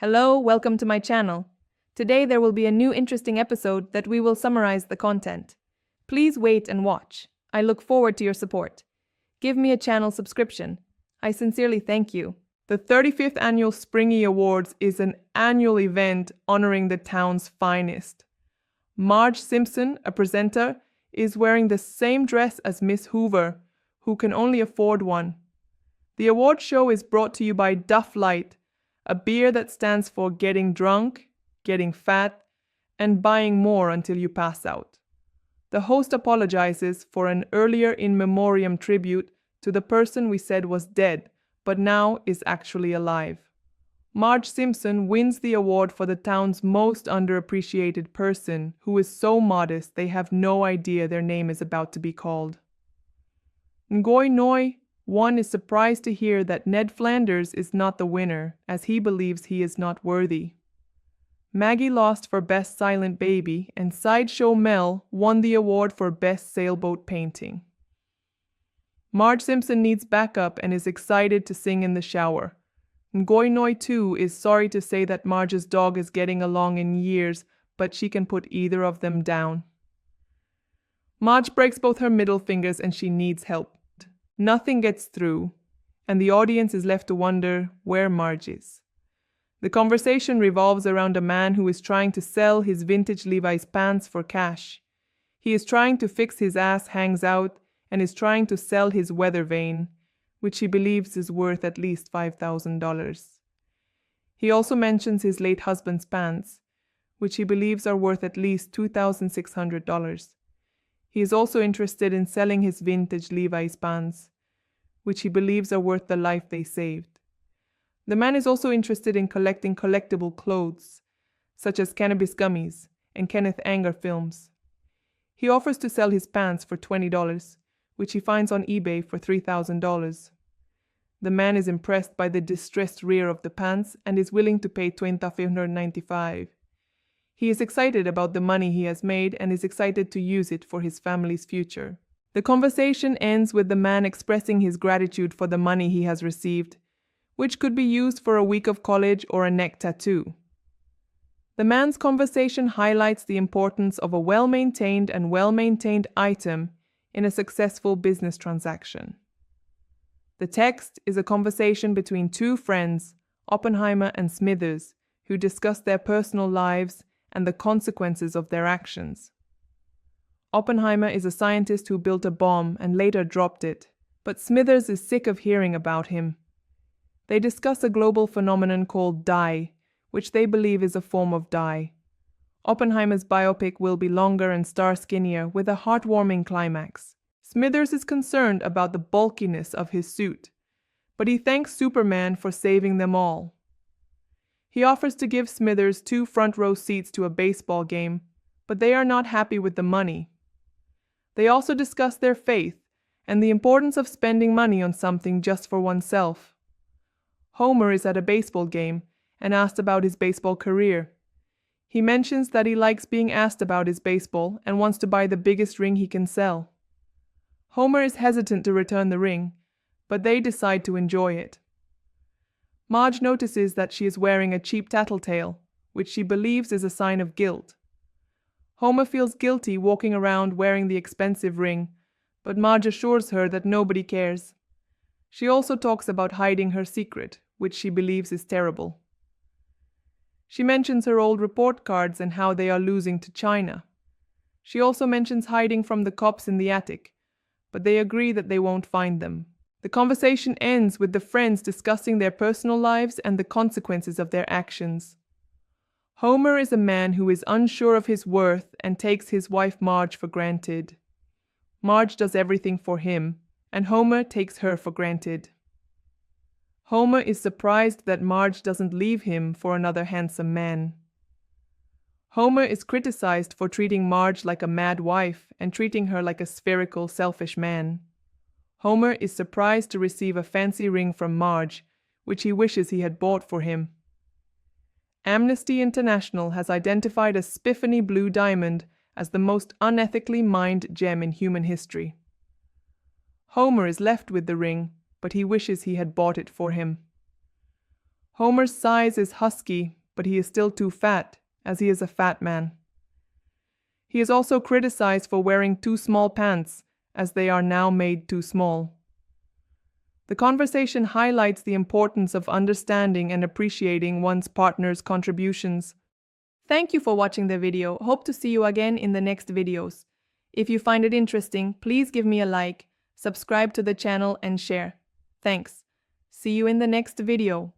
Hello, welcome to my channel. Today there will be a new interesting episode that we will summarize the content. Please wait and watch. I look forward to your support. Give me a channel subscription. I sincerely thank you. The 35th Annual Springy Awards is an annual event honoring the town's finest. Marge Simpson, a presenter, is wearing the same dress as Miss Hoover, who can only afford one. The award show is brought to you by Duff Light, a beer that stands for getting drunk, getting fat, and buying more until you pass out. The host apologizes for an earlier in memoriam tribute to the person we said was dead, but now is actually alive. Marge Simpson wins the award for the town's most underappreciated person, who is so modest they have no idea their name is about to be called. Ngoi Noi, one is surprised to hear that Ned Flanders is not the winner, as he believes he is not worthy. Maggie lost for Best Silent Baby, and Sideshow Mel won the award for Best Sailboat Painting. Marge Simpson needs backup and is excited to sing in the shower. Ngoi Noi too is sorry to say that Marge's dog is getting along in years, but she can put either of them down. Marge breaks both her middle fingers and she needs help. Nothing gets through, and the audience is left to wonder where Marge is. The conversation revolves around a man who is trying to sell his vintage Levi's pants for cash. He is trying to fix his ass hangs out and is trying to sell his weather vane, which he believes is worth at least $5,000. He also mentions his late husband's pants, which he believes are worth at least $2,600. He is also interested in selling his vintage Levi's pants, which he believes are worth the life they saved. The man is also interested in collecting collectible clothes, such as cannabis gummies and Kenneth Anger films. He offers to sell his pants for $20, which he finds on eBay for $3,000. The man is impressed by the distressed rear of the pants and is willing to pay $2,595. He is excited about the money he has made and is excited to use it for his family's future. The conversation ends with the man expressing his gratitude for the money he has received, which could be used for a week of college or a neck tattoo. The man's conversation highlights the importance of a well-maintained and well-maintained item in a successful business transaction. The text is a conversation between two friends, Oppenheimer and Smithers, who discuss their personal lives and the consequences of their actions. Oppenheimer is a scientist who built a bomb and later dropped it, but Smithers is sick of hearing about him. They discuss a global phenomenon called dye, which they believe is a form of dye. Oppenheimer's biopic will be longer and star skinnier with a heartwarming climax. Smithers is concerned about the bulkiness of his suit, but he thanks Superman for saving them all. He offers to give Smithers 2 front-row seats to a baseball game, but they are not happy with the money. They also discuss their faith and the importance of spending money on something just for oneself. Homer is at a baseball game and asked about his baseball career. He mentions that he likes being asked about his baseball and wants to buy the biggest ring he can sell. Homer is hesitant to return the ring, but they decide to enjoy it. Marge notices that she is wearing a cheap tattletale, which she believes is a sign of guilt. Homer feels guilty walking around wearing the expensive ring, but Marge assures her that nobody cares. She also talks about hiding her secret, which she believes is terrible. She mentions her old report cards and how they are losing to China. She also mentions hiding from the cops in the attic, but they agree that they won't find them. The conversation ends with the friends discussing their personal lives and the consequences of their actions. Homer is a man who is unsure of his worth and takes his wife Marge for granted. Marge does everything for him, and Homer takes her for granted. Homer is surprised that Marge doesn't leave him for another handsome man. Homer is criticized for treating Marge like a mad wife and treating her like a spherical, selfish man. Homer is surprised to receive a fancy ring from Marge, which he wishes he had bought for him. Amnesty International has identified a spiffany blue diamond as the most unethically mined gem in human history. Homer is left with the ring, but he wishes he had bought it for him. Homer's size is husky, but he is still too fat, as he is a fat man. He is also criticized for wearing too small pants, as they are now made too small. The conversation highlights the importance of understanding and appreciating one's partner's contributions. Thank you for watching the video. Hope to see you again in the next videos. If you find it interesting, please give me a like, subscribe to the channel and share. Thanks. See you in the next video.